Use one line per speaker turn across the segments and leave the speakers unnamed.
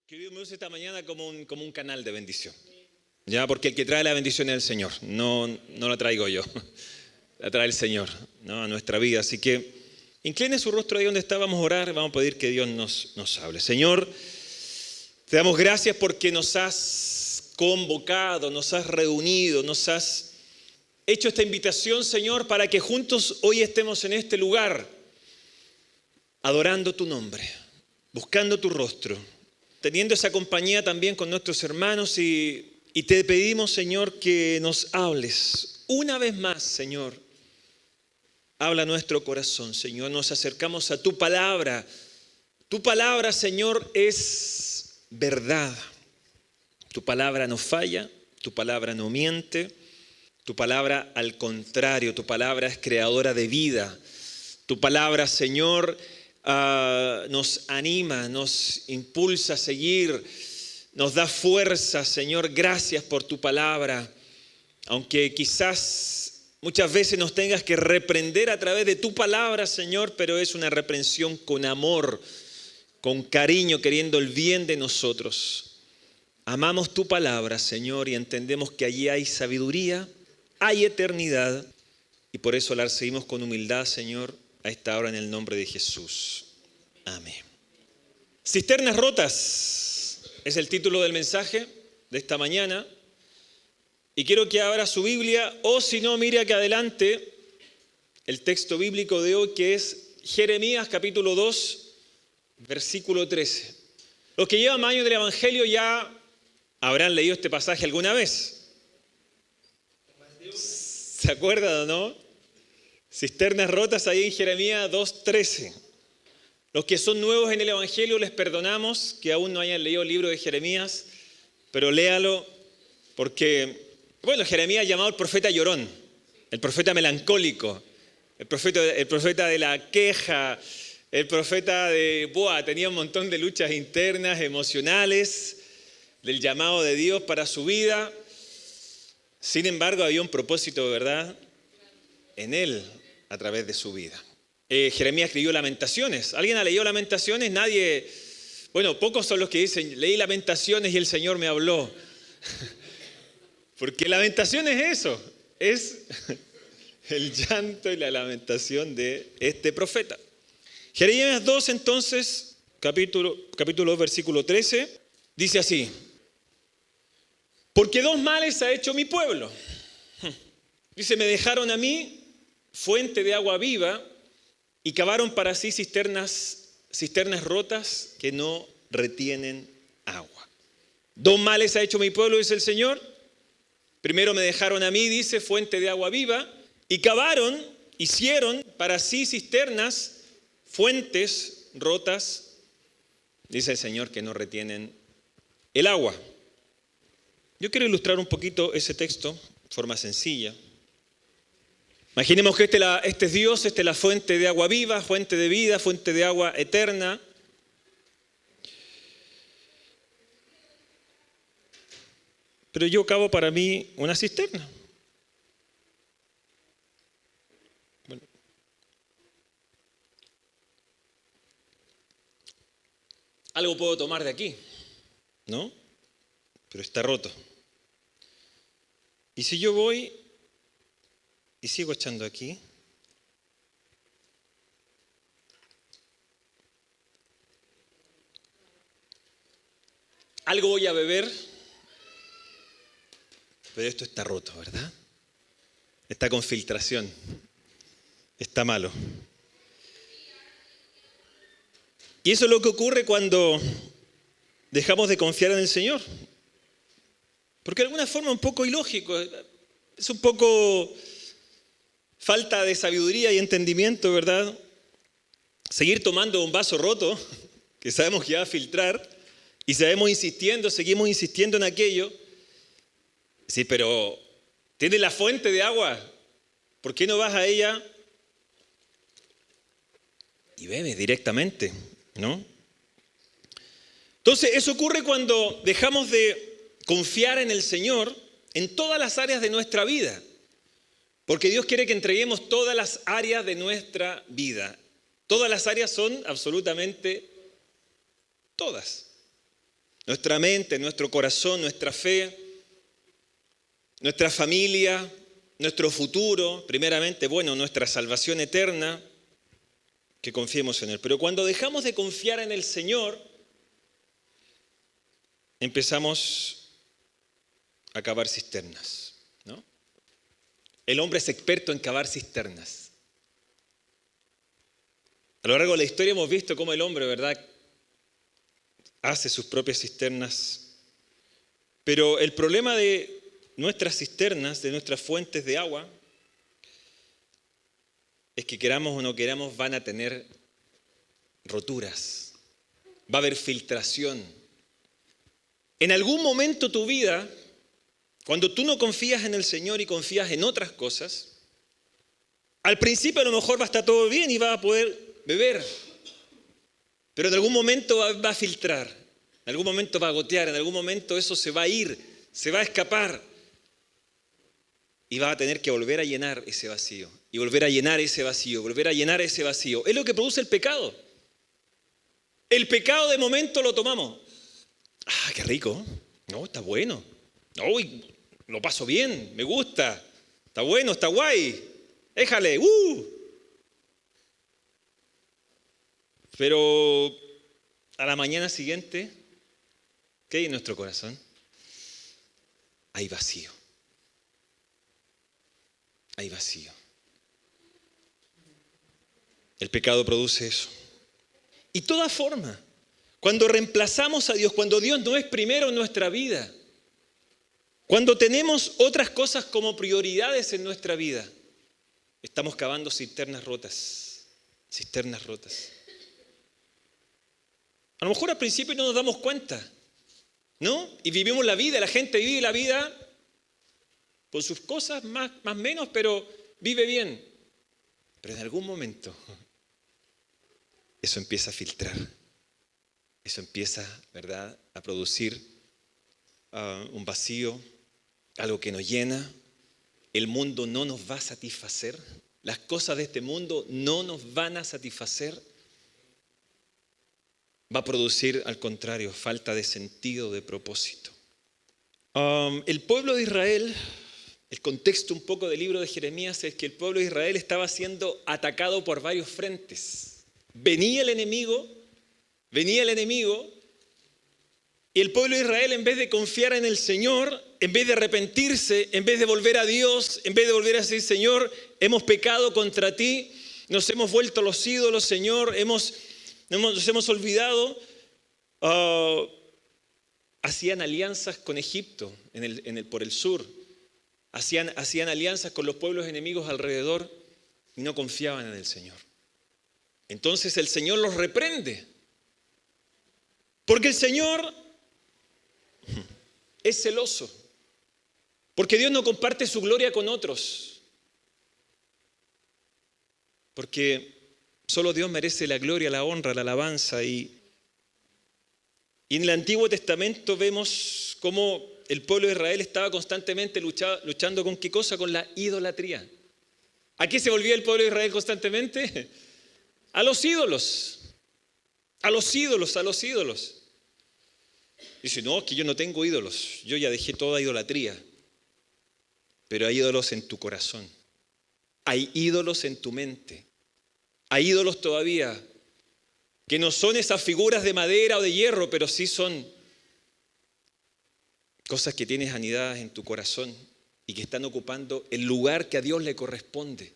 Querido, me usa esta mañana como un canal de bendición. Ya, porque el que trae la bendición es el Señor. No la traigo yo. La trae el Señor, ¿no?, a nuestra vida. Así que incline su rostro ahí donde está. Vamos a orar. Vamos a pedir que Dios nos hable. Señor, te damos gracias porque nos has convocado, nos has reunido, nos has hecho esta invitación, Señor, para que juntos hoy estemos en este lugar, adorando tu nombre, buscando tu rostro, teniendo esa compañía también con nuestros hermanos y te pedimos, Señor, que nos hables una vez más, Señor. Habla nuestro corazón, Señor. Nos acercamos a tu palabra. Tu palabra, Señor, es verdad. Tu palabra no falla, tu palabra no miente. Tu palabra, al contrario, tu palabra es creadora de vida. Tu palabra, Señor, nos anima, nos impulsa a seguir, nos da fuerza, Señor. Gracias por tu palabra. Aunque quizás muchas veces nos tengas que reprender a través de tu palabra, Señor, pero es una reprensión con amor, con cariño, queriendo el bien de nosotros. Amamos tu palabra, Señor, y entendemos que allí hay sabiduría, hay eternidad, y por eso la recibimos con humildad, Señor, a esta hora en el nombre de Jesús. Amén. Cisternas rotas es el título del mensaje de esta mañana. Y quiero que abra su Biblia, o si no, mire aquí adelante el texto bíblico de hoy, que es Jeremías capítulo 2, versículo 13. Los que llevan más años del Evangelio ya habrán leído este pasaje alguna vez. ¿Se acuerdan o no? Cisternas rotas ahí en Jeremías 2:13. Los que son nuevos en el Evangelio les perdonamos que aún no hayan leído el libro de Jeremías, pero léalo porque, bueno, Jeremías es llamado el profeta llorón, el profeta melancólico, el profeta de la queja, el profeta tenía un montón de luchas internas, emocionales, del llamado de Dios para su vida. Sin embargo, había un propósito, ¿verdad?, en él, a través de su vida. Jeremías escribió Lamentaciones. ¿Alguien ha leído Lamentaciones? Nadie. Bueno, pocos son los que dicen, leí Lamentaciones y el Señor me habló. Porque Lamentaciones es eso, es el llanto y la lamentación de este profeta. Jeremías 2, entonces, capítulo 2, versículo 13, dice así: porque dos males ha hecho mi pueblo. Dice, me dejaron a mí fuente de agua viva y cavaron para sí cisternas rotas que no retienen agua. Dos males ha hecho mi pueblo, dice el Señor. Primero me dejaron a mí, dice, fuente de agua viva, y cavaron, hicieron para sí cisternas, fuentes rotas, dice el Señor, que no retienen el agua. Yo quiero ilustrar un poquito ese texto de forma sencilla. Imaginemos que este es Dios, esta es la fuente de agua viva, fuente de vida, fuente de agua eterna. Pero yo cavo para mí una cisterna. Bueno. Algo puedo tomar de aquí, ¿no? Pero está roto. Y si yo voy y sigo echando aquí, algo voy a beber, pero esto está roto, ¿verdad? Está con filtración, está malo. Y eso es lo que ocurre cuando dejamos de confiar en el Señor. Porque de alguna forma es un poco ilógico, es un poco falta de sabiduría y entendimiento, ¿verdad? Seguir tomando un vaso roto, que sabemos que va a filtrar, y seguimos insistiendo en aquello. Sí, pero tiene la fuente de agua, ¿por qué no vas a ella y bebes directamente, ¿no? Entonces, eso ocurre cuando dejamos de confiar en el Señor en todas las áreas de nuestra vida. Porque Dios quiere que entreguemos todas las áreas de nuestra vida. Todas las áreas son absolutamente todas. nuestra mente, nuestro corazón, nuestra fe, nuestra familia, nuestro futuro, primeramente, bueno, nuestra salvación eterna, que confiemos en Él. Pero cuando dejamos de confiar en el Señor, empezamos a cavar cisternas, ¿no? El hombre es experto en cavar cisternas. A lo largo de la historia hemos visto cómo el hombre, ¿verdad?, hace sus propias cisternas. Pero el problema de nuestras cisternas, de nuestras fuentes de agua, es que queramos o no queramos van a tener roturas, va a haber filtración. En algún momento tu vida, cuando tú no confías en el Señor y confías en otras cosas, al principio a lo mejor va a estar todo bien y vas a poder beber, pero en algún momento va a filtrar, en algún momento va a gotear, en algún momento eso se va a ir, se va a escapar. Y vas a tener que volver a llenar ese vacío. Y volver a llenar ese vacío, volver a llenar ese vacío. Es lo que produce el pecado. El pecado de momento lo tomamos. Ah, qué rico. No, está bueno. Uy, lo paso bien, me gusta. Está bueno, está guay. Déjale. Pero a la mañana siguiente, ¿qué hay en nuestro corazón? Hay vacío. Hay vacío. El pecado produce eso. Y toda forma, cuando reemplazamos a Dios, cuando Dios no es primero en nuestra vida, cuando tenemos otras cosas como prioridades en nuestra vida, estamos cavando cisternas rotas. Cisternas rotas. A lo mejor al principio no nos damos cuenta, ¿no? Y vivimos la vida, la gente vive la vida con sus cosas más menos, pero vive bien. Pero en algún momento eso empieza a filtrar. Eso empieza, ¿verdad?, a producir un vacío, algo que nos llena. El mundo no nos va a satisfacer. Las cosas de este mundo no nos van a satisfacer. Va a producir, al contrario, falta de sentido, de propósito. El pueblo de Israel... El contexto un poco del libro de Jeremías es que el pueblo de Israel estaba siendo atacado por varios frentes. Venía el enemigo, y el pueblo de Israel, en vez de confiar en el Señor, en vez de arrepentirse, en vez de volver a Dios, en vez de volver a decir, Señor, hemos pecado contra ti, nos hemos vuelto los ídolos, Señor, nos hemos olvidado, hacían alianzas con Egipto por el sur. Hacían alianzas con los pueblos enemigos alrededor y no confiaban en el Señor. Entonces el Señor los reprende. Porque el Señor es celoso. Porque Dios no comparte su gloria con otros. Porque solo Dios merece la gloria, la honra, la alabanza. Y en el Antiguo Testamento vemos cómo el pueblo de Israel estaba constantemente luchando ¿con qué cosa? Con la idolatría. ¿A qué se volvía el pueblo de Israel constantemente? A los ídolos. A los ídolos, a los ídolos. Dice, no, es que yo no tengo ídolos. Yo ya dejé toda idolatría. Pero hay ídolos en tu corazón. Hay ídolos en tu mente. Hay ídolos todavía que no son esas figuras de madera o de hierro, pero sí son cosas que tienes anidadas en tu corazón y que están ocupando el lugar que a Dios le corresponde.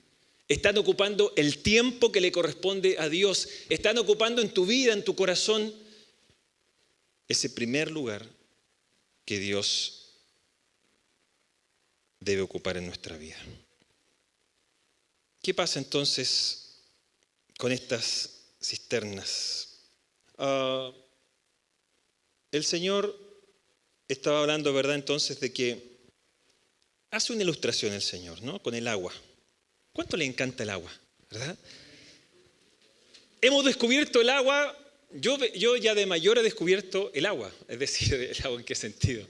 Están ocupando el tiempo que le corresponde a Dios. Están ocupando en tu vida, en tu corazón, ese primer lugar que Dios debe ocupar en nuestra vida. ¿Qué pasa entonces con estas cisternas? El Señor estaba hablando, ¿verdad?, entonces de que hace una ilustración el Señor, ¿no?, con el agua. ¿Cuánto le encanta el agua, verdad? Hemos descubierto el agua. Yo ya de mayor he descubierto el agua. Es decir, ¿el agua en qué sentido?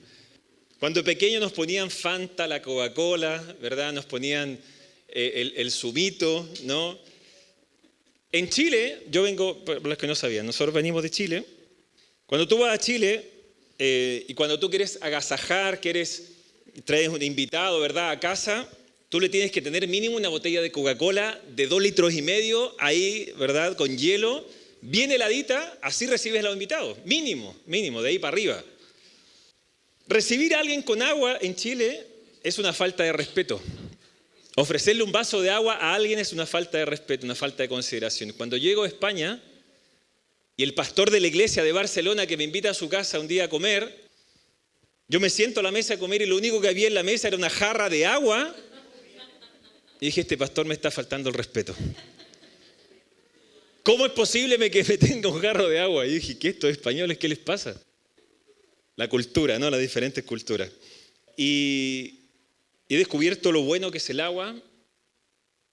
Cuando pequeños nos ponían Fanta, la Coca-Cola, ¿verdad? Nos ponían el zumito, ¿no? En Chile, yo vengo, por los que no sabían, nosotros venimos de Chile. Cuando tú vas a Chile, y cuando tú quieres agasajar, traes un invitado, ¿verdad?, a casa, tú le tienes que tener mínimo una botella de Coca-Cola de 2,5 litros ahí, ¿verdad?, con hielo, bien heladita, así recibes a los invitados. Mínimo, de ahí para arriba. Recibir a alguien con agua en Chile es una falta de respeto. Ofrecerle un vaso de agua a alguien es una falta de respeto, una falta de consideración. Cuando llego a España y el pastor de la iglesia de Barcelona que me invita a su casa un día a comer, yo me siento a la mesa a comer y lo único que había en la mesa era una jarra de agua. Y dije, este pastor me está faltando el respeto. ¿Cómo es posible que me tenga un jarro de agua? Y dije, ¿qué estos españoles, qué les pasa? La cultura, ¿no? Las diferentes culturas. Y he descubierto lo bueno que es el agua.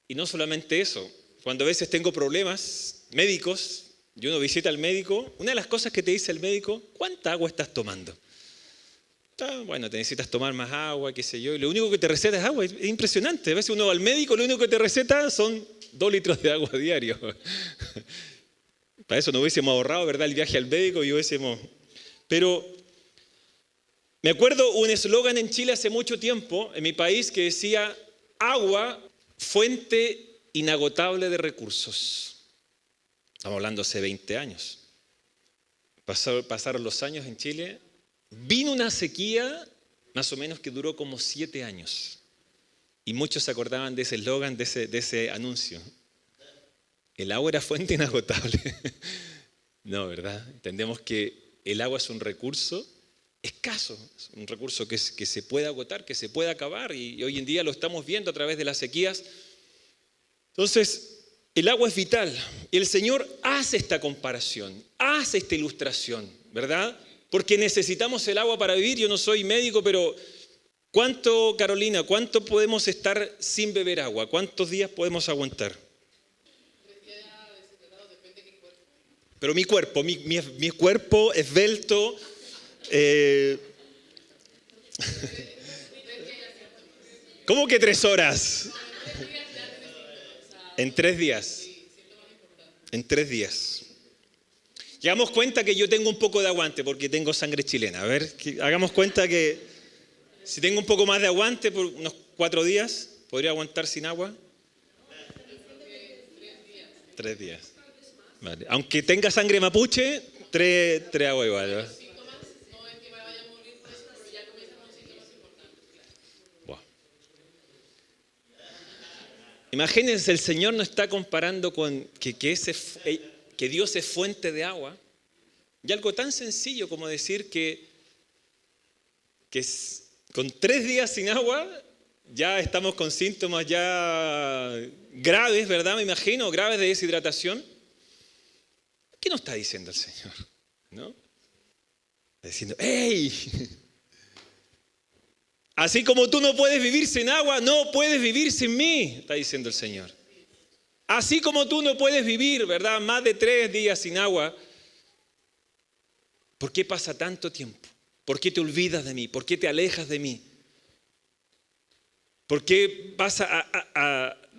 Y no solamente eso. Cuando a veces tengo problemas médicos y uno visita al médico, una de las cosas que te dice el médico, ¿cuánta agua estás tomando? Bueno, te necesitas tomar más agua, qué sé yo. Y lo único que te receta es agua. Es impresionante. A veces uno va al médico, lo único que te receta son 2 litros de agua diario. Para eso no hubiésemos ahorrado, ¿verdad?, el viaje al médico y hubiésemos... Pero me acuerdo un eslogan en Chile hace mucho tiempo, en mi país, que decía, agua, fuente inagotable de recursos. Estamos hablando hace 20 años. Pasaron los años en Chile. Vino una sequía, más o menos, que duró como 7 años. Y muchos se acordaban de ese eslogan, de ese anuncio. El agua era fuente inagotable. No, ¿verdad? Entendemos que el agua es un recurso escaso, es un recurso que se puede agotar, que se puede acabar. Y hoy en día lo estamos viendo a través de las sequías. Entonces, el agua es vital. Y el Señor hace esta comparación, hace esta ilustración, ¿verdad? Porque necesitamos el agua para vivir. Yo no soy médico, pero Carolina, ¿cuánto podemos estar sin beber agua? ¿Cuántos días podemos aguantar? Pero mi cuerpo esbelto, ¿cómo que 3 horas? En 3 días. En 3 días. Hagamos cuenta que yo tengo un poco de aguante porque tengo sangre chilena. A ver, hagamos cuenta que si tengo un poco más de aguante por unos 4 días, ¿podría aguantar sin agua? 3 días. Vale. Aunque tenga sangre mapuche, 3 agua igual, ¿verdad? Wow. Imagínense, el Señor nos está comparando con que Dios es fuente de agua. Y algo tan sencillo como decir que con 3 días sin agua ya estamos con síntomas ya graves, ¿verdad? Me imagino, graves de deshidratación. ¿Qué nos está diciendo el Señor? ¿No? Está diciendo, ¡hey! Así como tú no puedes vivir sin agua, no puedes vivir sin mí, está diciendo el Señor. Así como tú no puedes vivir, ¿verdad?, más de 3 días sin agua, ¿por qué pasa tanto tiempo? ¿Por qué te olvidas de mí? ¿Por qué te alejas de mí? ¿Por qué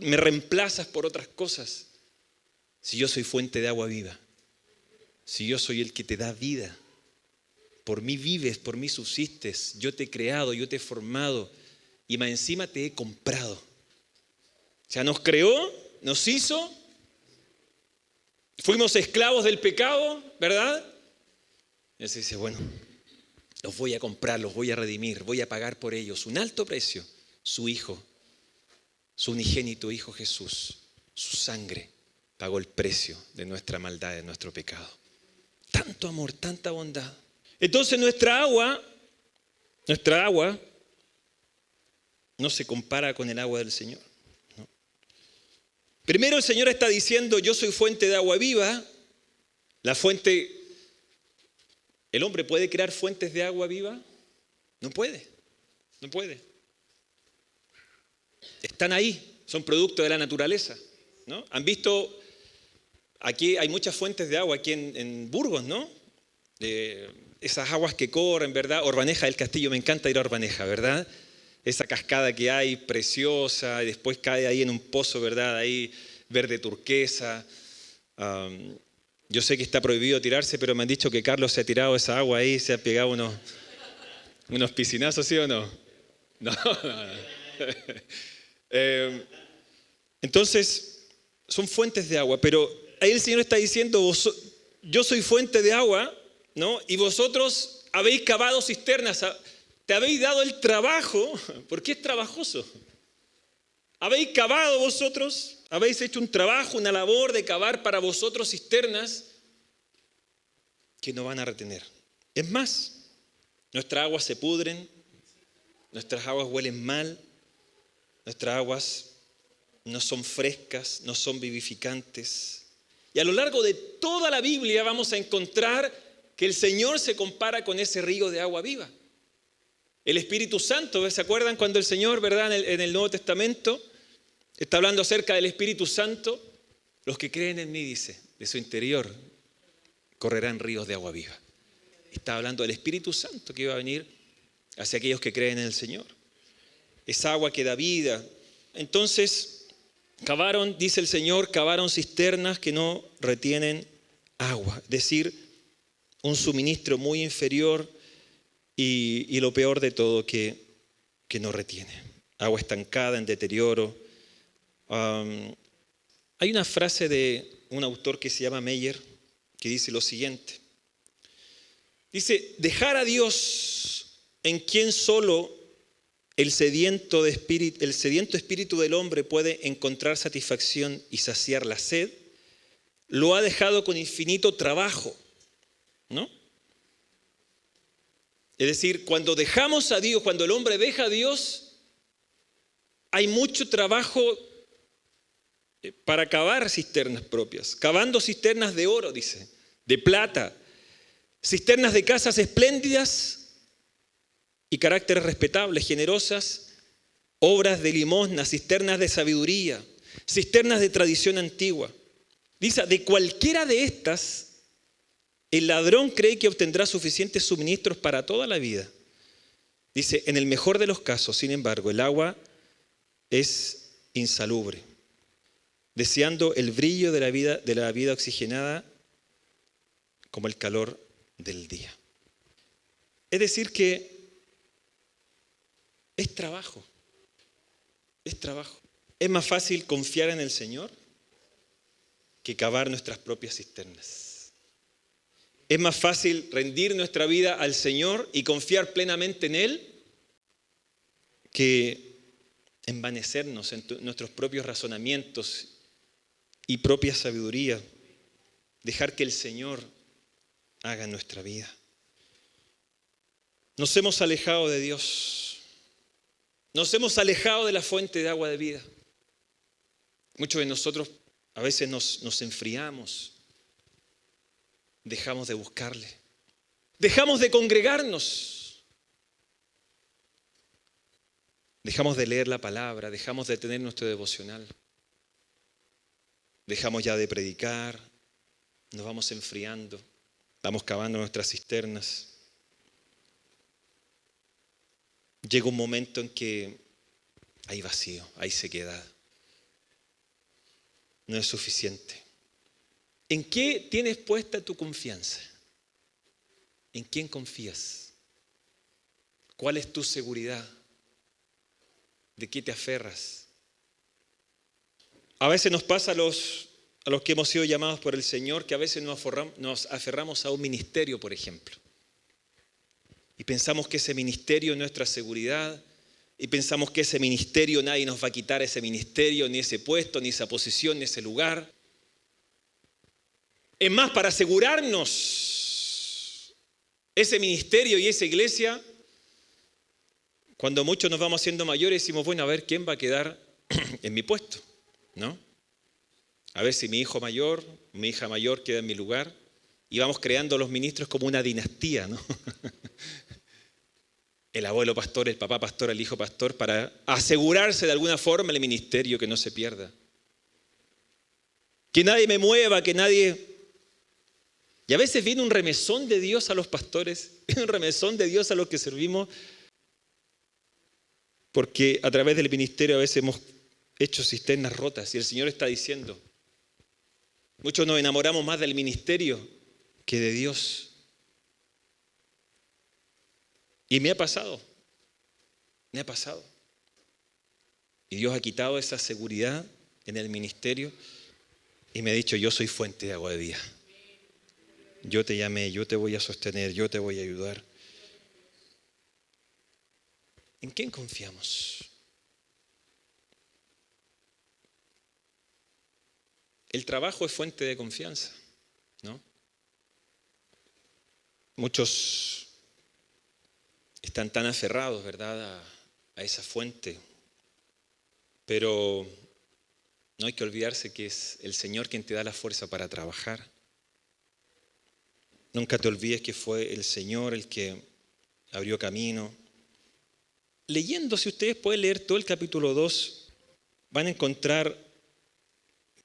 me reemplazas por otras cosas? Si yo soy fuente de agua viva, si yo soy el que te da vida, por mí vives, por mí subsistes, yo te he creado, yo te he formado y más encima te he comprado. O sea, nos creó, nos hizo, fuimos esclavos del pecado, ¿verdad? Y él se dice, bueno, los voy a comprar, los voy a redimir, voy a pagar por ellos un alto precio, su Hijo, su unigénito Hijo Jesús, su sangre pagó el precio de nuestra maldad, de nuestro pecado. Tanto amor, tanta bondad. Entonces nuestra agua no se compara con el agua del Señor. ¿No? Primero el Señor está diciendo, yo soy fuente de agua viva. La fuente, ¿el hombre puede crear fuentes de agua viva? No puede. Están ahí, son producto de la naturaleza, ¿no? Han visto, aquí hay muchas fuentes de agua, aquí en Burgos, ¿no? Esas aguas que corren, ¿verdad? Orbaneja del Castillo, me encanta ir a Orbaneja, ¿verdad? Esa cascada que hay, preciosa, y después cae ahí en un pozo, ¿verdad? Ahí verde turquesa. Yo sé que está prohibido tirarse, pero me han dicho que Carlos se ha tirado esa agua ahí, se ha pegado unos piscinazos, ¿sí o no? No, no. Entonces, son fuentes de agua, pero ahí el Señor está diciendo, yo soy fuente de agua, ¿no? Y vosotros habéis cavado cisternas, te habéis dado el trabajo, porque es trabajoso. Habéis cavado vosotros, habéis hecho un trabajo, una labor de cavar para vosotros cisternas que no van a retener. Es más, nuestras aguas se pudren, nuestras aguas huelen mal, nuestras aguas no son frescas, no son vivificantes. Y a lo largo de toda la Biblia vamos a encontrar que el Señor se compara con ese río de agua viva. El Espíritu Santo, ¿se acuerdan cuando el Señor, verdad, en el Nuevo Testamento está hablando acerca del Espíritu Santo? Los que creen en mí, dice, de su interior correrán ríos de agua viva. Está hablando del Espíritu Santo que iba a venir hacia aquellos que creen en el Señor. Esa agua que da vida. Entonces, cavaron, dice el Señor, cavaron cisternas que no retienen agua. Es decir, un suministro muy inferior y lo peor de todo, que no retiene. Agua estancada, en deterioro. Hay una frase de un autor que se llama Meyer que dice lo siguiente. Dice, dejar a Dios en quien solo el sediento espíritu del hombre puede encontrar satisfacción y saciar la sed, lo ha dejado con infinito trabajo, ¿no? Es decir, cuando dejamos a Dios, cuando el hombre deja a Dios, hay mucho trabajo para cavar cisternas propias, cavando cisternas de oro, dice, de plata, cisternas de casas espléndidas y caracteres respetables, generosas, obras de limosna, cisternas de sabiduría, cisternas de tradición antigua. Dice, de cualquiera de estas, el ladrón cree que obtendrá suficientes suministros para toda la vida. Dice, en el mejor de los casos, sin embargo, el agua es insalubre, deseando el brillo de la vida oxigenada como el calor del día. Es decir que es trabajo, es trabajo. Es más fácil confiar en el Señor que cavar nuestras propias cisternas. Es más fácil rendir nuestra vida al Señor y confiar plenamente en Él que envanecernos en nuestros propios razonamientos y propia sabiduría. Dejar que el Señor haga en nuestra vida. Nos hemos alejado de Dios. Nos hemos alejado de la fuente de agua de vida. Muchos de nosotros a veces nos enfriamos. Dejamos de buscarle. Dejamos de congregarnos. Dejamos de leer la palabra. Dejamos de tener nuestro devocional. Dejamos ya de predicar. Nos vamos enfriando. Vamos cavando nuestras cisternas. Llega un momento en que hay vacío, hay sequedad. No es suficiente. ¿En qué tienes puesta tu confianza? ¿En quién confías? ¿Cuál es tu seguridad? ¿De qué te aferras? A veces nos pasa a los que hemos sido llamados por el Señor, que a veces nos aferramos a un ministerio, por ejemplo. Y pensamos que ese ministerio es nuestra seguridad, y pensamos que ese ministerio, nadie nos va a quitar ese ministerio, ni ese puesto, ni esa posición, ni ese lugar. Es más, para asegurarnos ese ministerio y esa iglesia, cuando muchos nos vamos haciendo mayores, decimos, bueno, a ver, ¿quién va a quedar en mi puesto? ¿No? A ver si mi hijo mayor, mi hija mayor queda en mi lugar. Y vamos creando los ministros como una dinastía, ¿no? El abuelo pastor, el papá pastor, el hijo pastor, para asegurarse de alguna forma el ministerio, que no se pierda. Que nadie me mueva, que nadie... Y a veces viene un remesón de Dios a los pastores, viene un remesón de Dios a los que servimos, porque a través del ministerio a veces hemos hecho cisternas rotas y el Señor está diciendo, Muchos nos enamoramos más del ministerio que de Dios. Y me ha pasado. Y Dios ha quitado esa seguridad en el ministerio y me ha dicho, yo soy fuente de agua de vida. Yo te llamé, yo te voy a sostener, yo te voy a ayudar. ¿En quién confiamos? El trabajo es fuente de confianza, ¿no? Muchos están tan aferrados, ¿verdad?, a esa fuente. Pero no hay que olvidarse que es el Señor quien te da la fuerza para trabajar. Nunca te olvides que fue el Señor el que abrió camino. Leyendo, si ustedes pueden leer todo el capítulo 2, van a encontrar,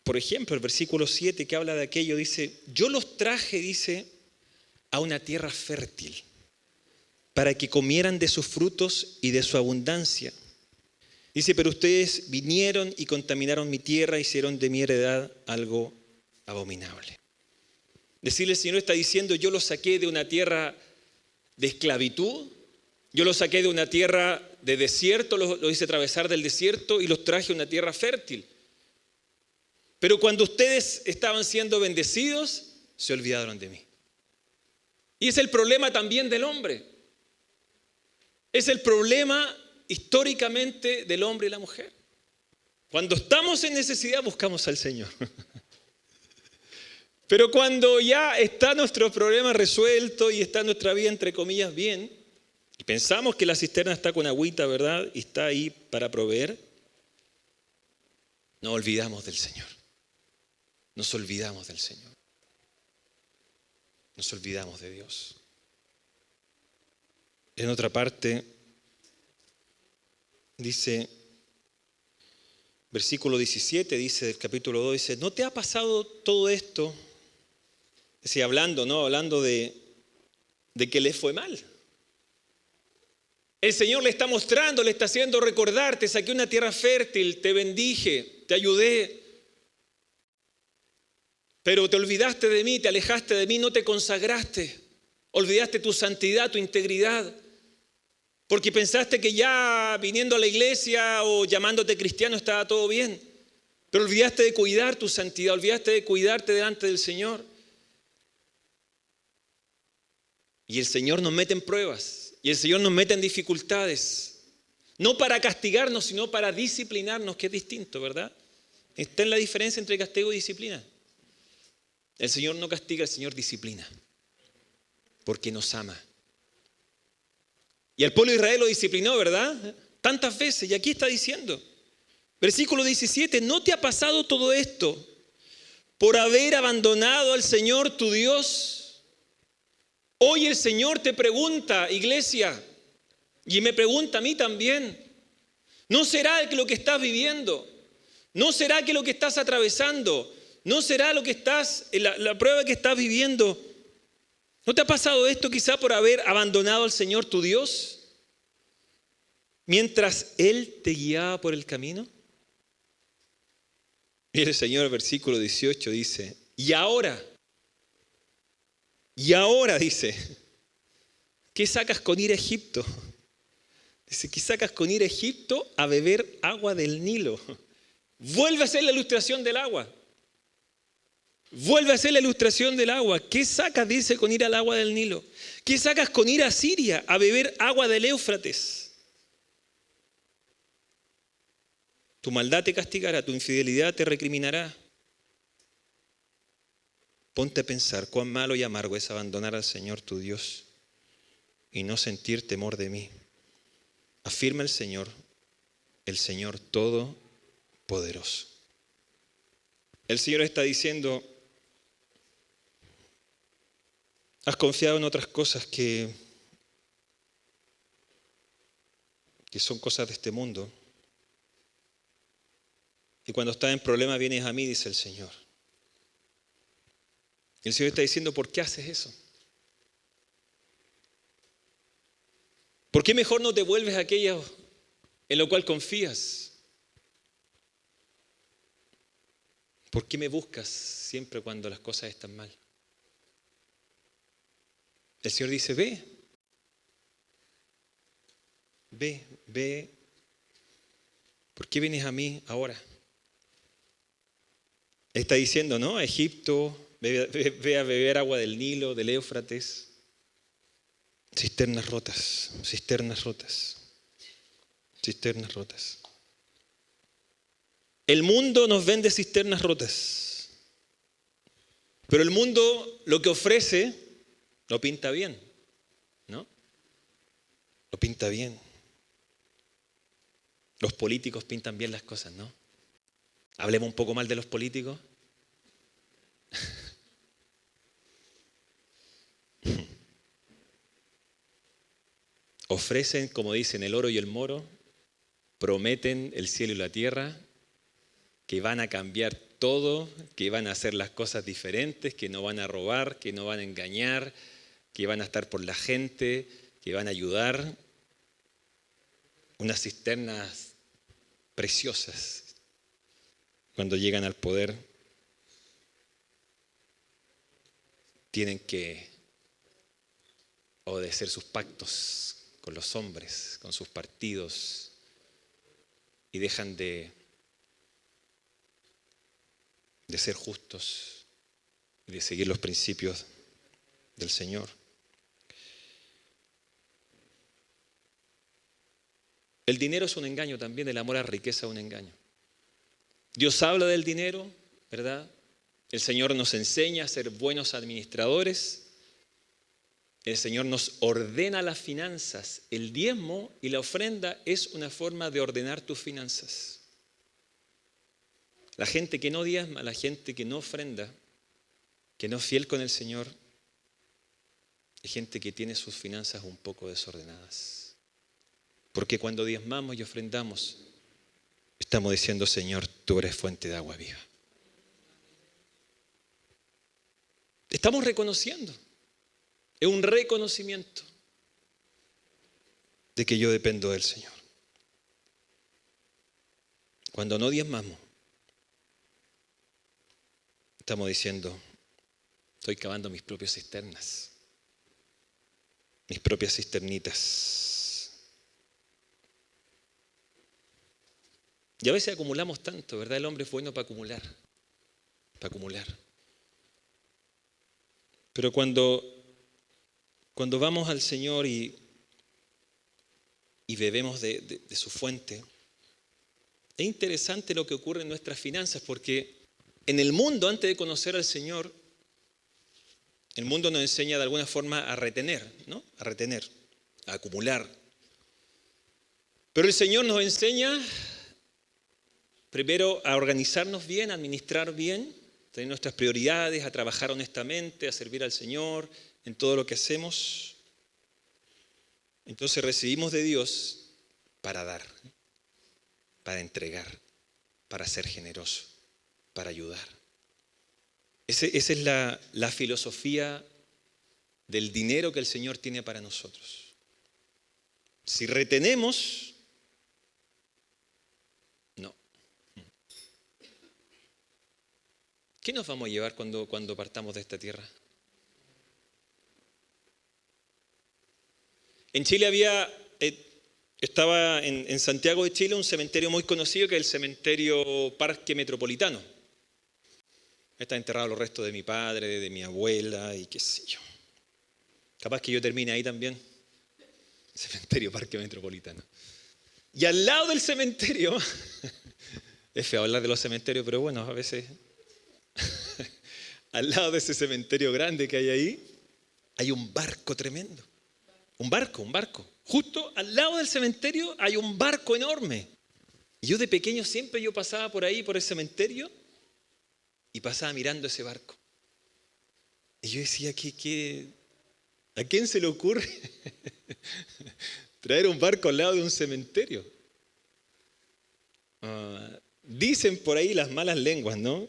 por ejemplo, el versículo 7 que habla de aquello, dice, yo los traje, dice, a una tierra fértil, para que comieran de sus frutos y de su abundancia. Dice, pero ustedes vinieron y contaminaron mi tierra, hicieron de mi heredad algo abominable. Decirle, el Señor está diciendo, yo los saqué de una tierra de esclavitud, yo los saqué de una tierra de desierto, los hice atravesar del desierto y los traje a una tierra fértil. Pero cuando ustedes estaban siendo bendecidos, se olvidaron de mí. Y es el problema también del hombre. Es el problema históricamente del hombre y la mujer. Cuando estamos en necesidad buscamos al Señor. Pero cuando ya está nuestro problema resuelto y está nuestra vida entre comillas bien, y pensamos que la cisterna está con agüita, ¿verdad?, y está ahí para proveer, nos olvidamos del Señor. Nos olvidamos del Señor. Nos olvidamos de Dios. En otra parte, dice, versículo 17, dice del capítulo 2, dice, ¿no te ha pasado todo esto? Decía, hablando de que le fue mal. El Señor le está mostrando, le está haciendo recordar, te saqué una tierra fértil, te bendije, te ayudé. Pero te olvidaste de mí, te alejaste de mí, no te consagraste. Olvidaste tu santidad, tu integridad. Porque pensaste que ya viniendo a la iglesia o llamándote cristiano estaba todo bien. Pero olvidaste de cuidar tu santidad, olvidaste de cuidarte delante del Señor. Y el Señor nos mete en pruebas. Y el Señor nos mete en dificultades. No para castigarnos, sino para disciplinarnos, que es distinto, ¿verdad? Está en la diferencia entre castigo y disciplina. El Señor no castiga, el Señor disciplina. Porque nos ama. Y al pueblo de Israel lo disciplinó, ¿verdad? Tantas veces. Y aquí está diciendo. Versículo 17. ¿No te ha pasado todo esto por haber abandonado al Señor tu Dios? Hoy el Señor te pregunta, iglesia, y me pregunta a mí también, ¿no será que lo que estás viviendo? ¿No será que lo que estás atravesando? ¿No será lo que estás, la prueba que estás viviendo? ¿No te ha pasado esto quizá por haber abandonado al Señor tu Dios? Mientras Él te guiaba por el camino. Mire el Señor, versículo 18 dice, y ahora dice, ¿qué sacas con ir a Egipto? Dice, ¿qué sacas con ir a Egipto a beber agua del Nilo? Vuelve a hacer la ilustración del agua. Vuelve a hacer la ilustración del agua. ¿Qué sacas, dice, con ir al agua del Nilo? ¿Qué sacas con ir a Siria a beber agua del Éufrates? Tu maldad te castigará, tu infidelidad te recriminará. Ponte a pensar cuán malo y amargo es abandonar al Señor tu Dios y no sentir temor de mí. Afirma el Señor Todopoderoso. El Señor está diciendo, has confiado en otras cosas que son cosas de este mundo. Y cuando estás en problemas vienes a mí, dice el Señor. El Señor está diciendo, ¿por qué haces eso? ¿Por qué mejor no te vuelves a aquello en lo cual confías? ¿Por qué me buscas siempre cuando las cosas están mal? El Señor dice, ve, ve, ve. ¿Por qué vienes a mí ahora? Está diciendo, ¿no? A Egipto, ve a beber agua del Nilo, del Éufrates. Cisternas rotas, cisternas rotas, cisternas rotas. El mundo nos vende cisternas rotas. Pero el mundo lo que ofrece lo pinta bien, ¿no? Lo pinta bien. Los políticos pintan bien las cosas, ¿no? Hablemos un poco mal de los políticos. Ofrecen, como dicen, el oro y el moro, prometen el cielo y la tierra, que van a cambiar todo, que van a hacer las cosas diferentes, que no van a robar, que no van a engañar, que van a estar por la gente, que van a ayudar. Unas cisternas preciosas cuando llegan al poder. Tienen que obedecer sus pactos con los hombres, con sus partidos, y dejan de ser justos y de seguir los principios del Señor. El dinero es un engaño también, el amor a la riqueza es un engaño. Dios habla del dinero, ¿verdad? El Señor nos enseña a ser buenos administradores. El Señor nos ordena las finanzas. El diezmo y la ofrenda es una forma de ordenar tus finanzas. La gente que no diezma, la gente que no ofrenda, que no es fiel con el Señor, es gente que tiene sus finanzas un poco desordenadas. Porque cuando diezmamos y ofrendamos, estamos diciendo, Señor, tú eres fuente de agua viva. Estamos reconociendo. Es un reconocimiento de que yo dependo del Señor. Cuando no diezmamos, estamos diciendo, estoy cavando mis propias cisternas, mis propias cisternitas. Y a veces acumulamos tanto, ¿verdad? El hombre es bueno para acumular, para acumular. Pero cuando vamos al Señor y bebemos de su fuente, es interesante lo que ocurre en nuestras finanzas, porque en el mundo, antes de conocer al Señor, el mundo nos enseña de alguna forma a retener, ¿no? A retener, a acumular. Pero el Señor nos enseña primero a organizarnos bien, a administrar bien, a tener nuestras prioridades, a trabajar honestamente, a servir al Señor en todo lo que hacemos. Entonces recibimos de Dios para dar, para entregar, para ser generoso, para ayudar. Esa es la filosofía del dinero que el Señor tiene para nosotros. Si retenemos, no. ¿Qué nos vamos a llevar cuando partamos de esta tierra? En Chile estaba en Santiago de Chile un cementerio muy conocido que es el cementerio Parque Metropolitano. Están enterrados los restos de mi padre, de mi abuela y qué sé yo. Capaz que yo termine ahí también. Cementerio Parque Metropolitano. Y al lado del cementerio, es feo hablar de los cementerios, pero bueno, a veces, al lado de ese cementerio grande que hay ahí, hay un barco tremendo. Un barco. Justo al lado del cementerio hay un barco enorme. Y yo de pequeño siempre pasaba por ahí, por el cementerio, y pasaba mirando ese barco. Y yo decía, ¿a quién se le ocurre traer un barco al lado de un cementerio? Dicen por ahí las malas lenguas, ¿no?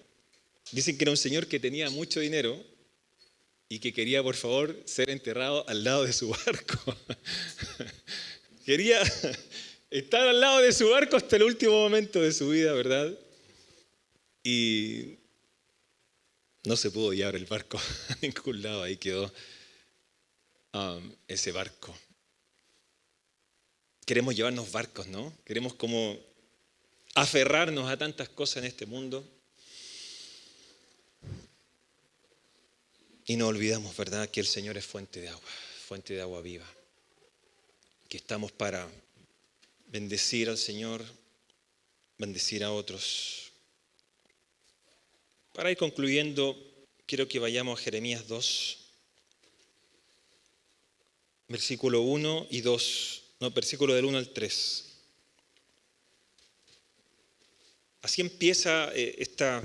Dicen que era un señor que tenía mucho dinero y que quería, por favor, ser enterrado al lado de su barco. Quería estar al lado de su barco hasta el último momento de su vida, ¿verdad? Y No se pudo llevar el barco a ningún lado, ahí quedó ese barco. Queremos llevarnos barcos, ¿no? Queremos como aferrarnos a tantas cosas en este mundo. Y no olvidamos, ¿verdad?, que el Señor es fuente de agua viva. Que estamos para bendecir al Señor, bendecir a otros. Para ir concluyendo, quiero que vayamos a Jeremías 2, versículo 1 y 2, no, versículo del 1 al 3. Así empieza esta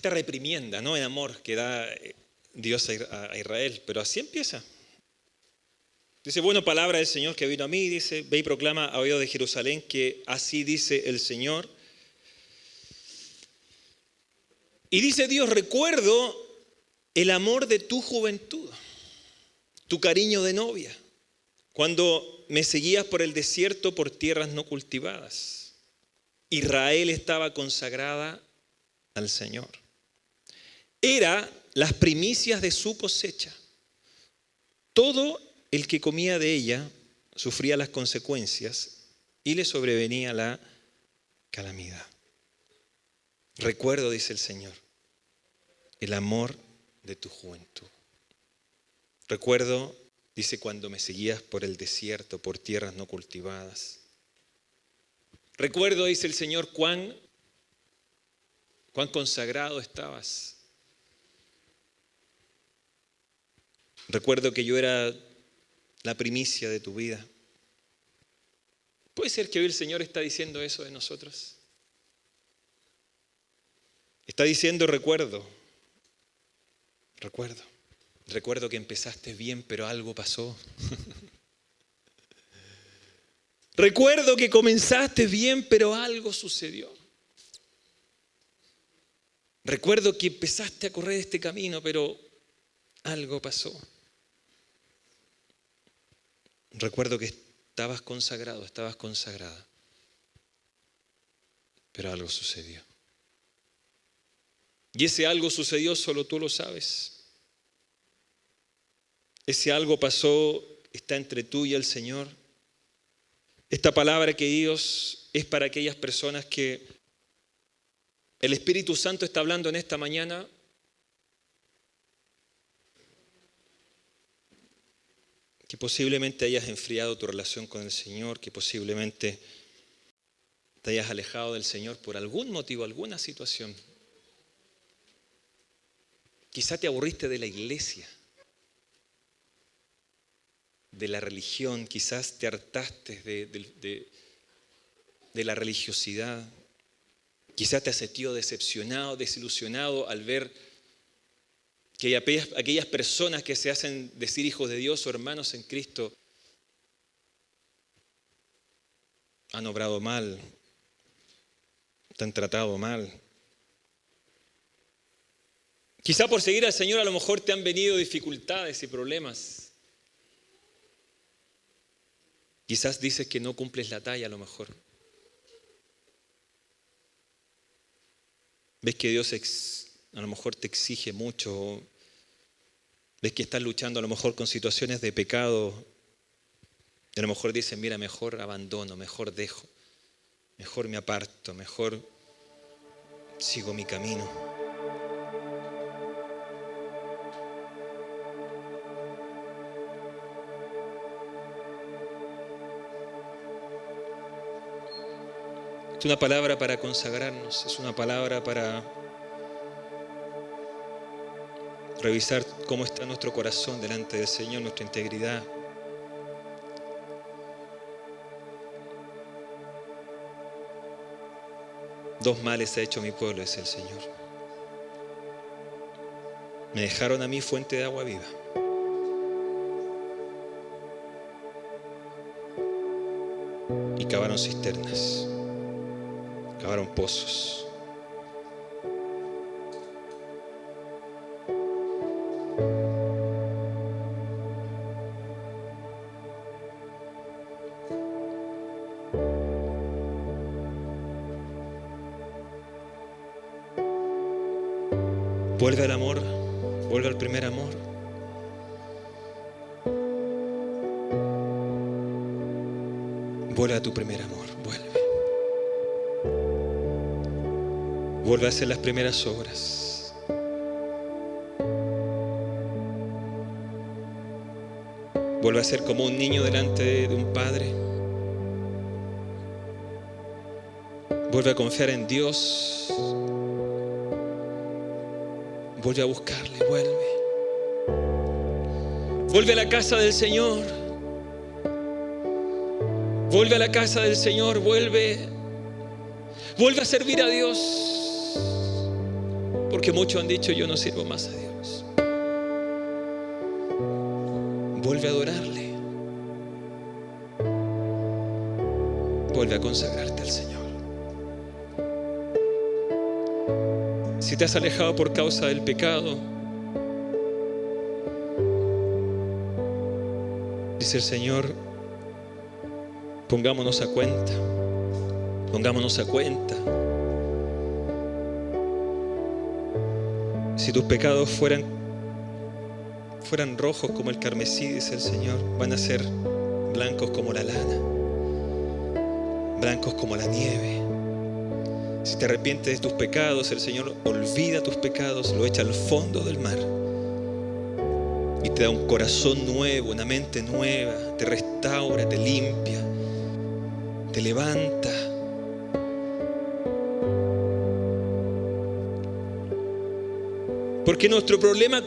reprimienda, ¿no?, en amor que da Dios a Israel, pero así empieza. Dice, bueno, palabra del Señor que vino a mí, dice, ve y proclama a oídos de Jerusalén que así dice el Señor. Y dice Dios, recuerdo el amor de tu juventud, tu cariño de novia, cuando me seguías por el desierto, por tierras no cultivadas. Israel estaba consagrada al Señor. Era las primicias de su cosecha. Todo el que comía de ella sufría las consecuencias y le sobrevenía la calamidad. Recuerdo, dice el Señor, el amor de tu juventud. Recuerdo, dice, cuando me seguías por el desierto, por tierras no cultivadas. Recuerdo, dice el Señor, cuán consagrado estabas. Recuerdo que yo era la primicia de tu vida. ¿Puede ser que hoy el Señor está diciendo eso de nosotros? Está diciendo, recuerdo que empezaste bien, pero algo pasó. Recuerdo que comenzaste bien, pero algo sucedió. Recuerdo que empezaste a correr este camino, pero algo pasó. Recuerdo que estabas consagrado, estabas consagrada, pero algo sucedió. Y ese algo sucedió, solo tú lo sabes. Ese algo pasó, está entre tú y el Señor. Esta palabra que Dios es para aquellas personas que el Espíritu Santo está hablando en esta mañana. Que posiblemente hayas enfriado tu relación con el Señor, que posiblemente te hayas alejado del Señor por algún motivo, alguna situación. Quizá te aburriste de la iglesia, de la religión, quizás te hartaste de la religiosidad, quizás te has sentido decepcionado, desilusionado al ver que aquellas personas que se hacen decir hijos de Dios o hermanos en Cristo han obrado mal, te han tratado mal. Quizá por seguir al Señor a lo mejor te han venido dificultades y problemas. Quizás dices que no cumples la talla a lo mejor. Ves que Dios a lo mejor te exige mucho. Ves que estás luchando a lo mejor con situaciones de pecado. Y a lo mejor dices, mira, mejor abandono, mejor dejo, mejor me aparto, mejor sigo mi camino. Es una palabra para consagrarnos, es una palabra para revisar cómo está nuestro corazón delante del Señor, nuestra integridad. Dos males ha hecho mi pueblo, es el Señor. Me dejaron a mí fuente de agua viva. Y cavaron cisternas, cavaron pozos. Vuelve al amor, vuelve al primer amor. Vuelve a tu primer amor, vuelve. Vuelve a hacer las primeras obras. Vuelve a ser como un niño delante de un padre. Vuelve a confiar en Dios. Vuelve a buscarle, vuelve. Vuelve a la casa del Señor. Vuelve a la casa del Señor, vuelve. Vuelve a servir a Dios. Porque muchos han dicho, yo no sirvo más a Dios. Vuelve a adorarle. Vuelve a consagrarte al Señor. Si te has alejado por causa del pecado, dice el Señor, pongámonos a cuenta. Pongámonos a cuenta. Si tus pecados fueran rojos como el carmesí, dice el Señor, van a ser blancos como la lana, blancos como la nieve. Si te arrepientes de tus pecados, el Señor olvida tus pecados, lo echa al fondo del mar y te da un corazón nuevo, una mente nueva, te restaura, te limpia, te levanta. Porque nuestro problema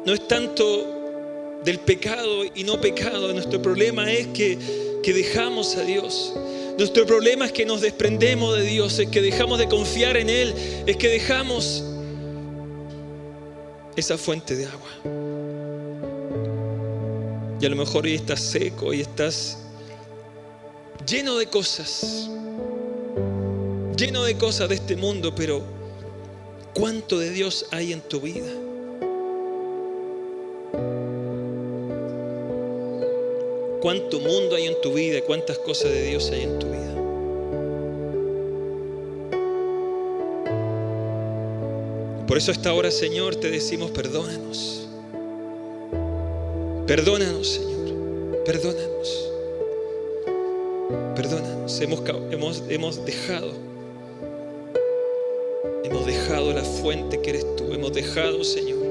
no es tanto del pecado y no pecado. Nuestro problema es que dejamos a Dios. Nuestro problema es que nos desprendemos de Dios, es que dejamos de confiar en Él, es que dejamos esa fuente de agua. Y a lo mejor hoy estás seco y estás lleno de cosas de este mundo, pero ¿cuánto de Dios hay en tu vida? ¿Cuánto mundo hay en tu vida? ¿Cuántas cosas de Dios hay en tu vida? Por eso a esta hora, Señor, te decimos perdónanos. Perdónanos, Señor. Perdónanos. Perdónanos. Hemos dejado la fuente que eres tú. Hemos dejado, Señor.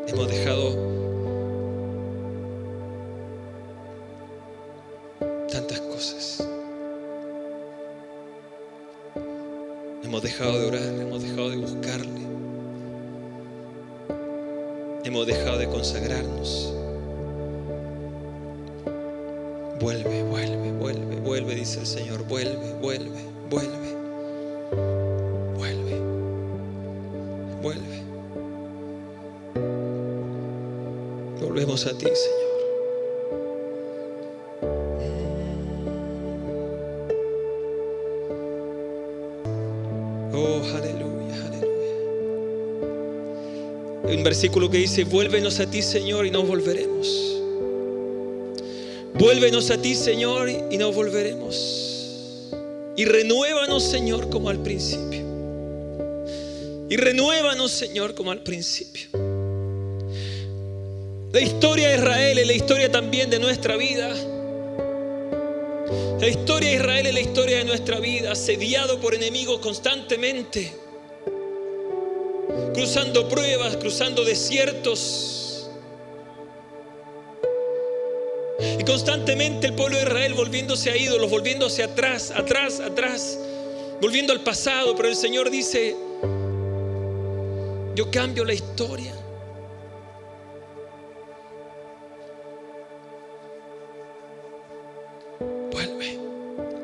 Hemos dejado tantas cosas. Hemos dejado de orar, hemos dejado de buscarle. Hemos dejado de consagrarnos. Vuelve, vuelve, vuelve, vuelve, dice el Señor. Vuelve, vuelve, vuelve. Vuelve. Vuelve. Volvemos a ti, Señor. Oh, aleluya, aleluya. Hay un versículo que dice, vuélvenos a ti, Señor, y nos volveremos. Vuélvenos a ti, Señor, y nos volveremos. Y renuévanos, Señor, como al principio. Y renuévanos, Señor, como al principio. La historia de Israel es la historia también de nuestra vida. La historia de Israel es la historia de nuestra vida, asediado por enemigos constantemente, cruzando pruebas, cruzando desiertos. Y constantemente el pueblo de Israel volviéndose a ídolos, volviéndose atrás, atrás, atrás, volviendo al pasado. Pero el Señor dice, yo cambio la historia. Vuelve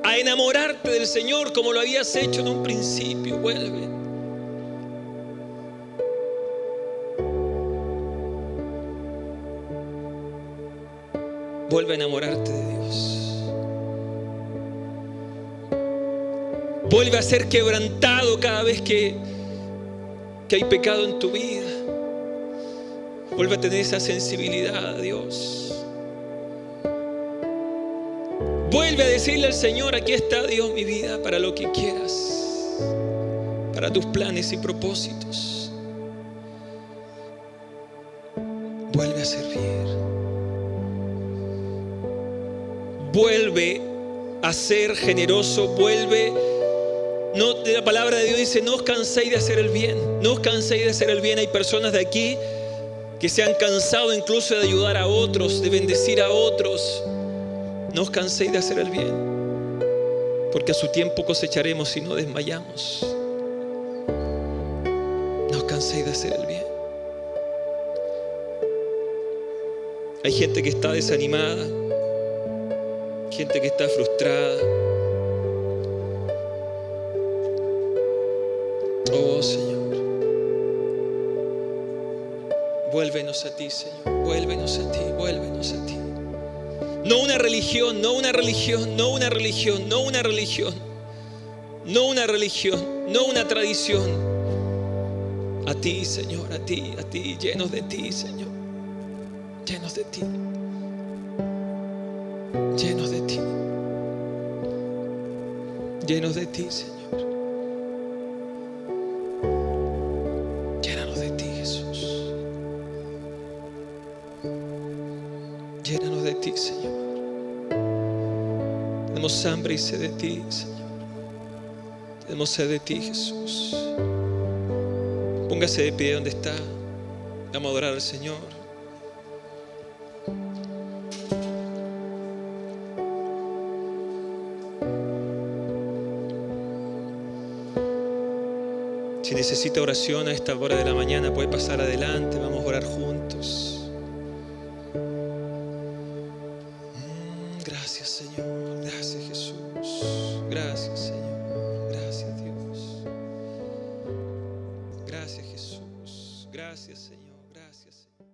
a enamorarte del Señor como lo habías hecho en un principio. Vuelve. Vuelve a enamorarte de Dios. Vuelve a ser quebrantado cada vez que hay pecado en tu vida. Vuelve a tener esa sensibilidad a Dios. Vuelve a decirle al Señor: aquí está, Dios, mi vida, para lo que quieras, para tus planes y propósitos. Vuelve a servir. Vuelve a ser generoso. Vuelve. No, la palabra de Dios dice: no os canséis de hacer el bien. No os canséis de hacer el bien. Hay personas de aquí que se han cansado incluso de ayudar a otros, de bendecir a otros. No os canséis de hacer el bien, porque a su tiempo cosecharemos si no desmayamos. No os canséis de hacer el bien. Hay gente que está desanimada, gente que está frustrada. Oh Señor, vuélvenos a ti, Señor. Vuélvenos a ti, vuélvenos a ti. No una religión, no una religión, no una religión, no una religión, no una religión, no una tradición. A ti, Señor, a ti, llenos de ti, Señor. Llenos de ti. Llenos de ti. Llenos de ti, Señor. Llénanos de ti, Jesús. Llénanos de ti, Señor. Tenemos hambre y sed de ti, Señor. Tenemos sed de ti, Jesús. Póngase de pie donde está. Vamos a adorar al Señor. Si necesita oración a esta hora de la mañana, puede pasar adelante. Vamos a orar juntos. Gracias, Señor. Gracias, Jesús. Gracias, Señor. Gracias, Dios. Gracias, Jesús. Gracias, Señor. Gracias, Señor.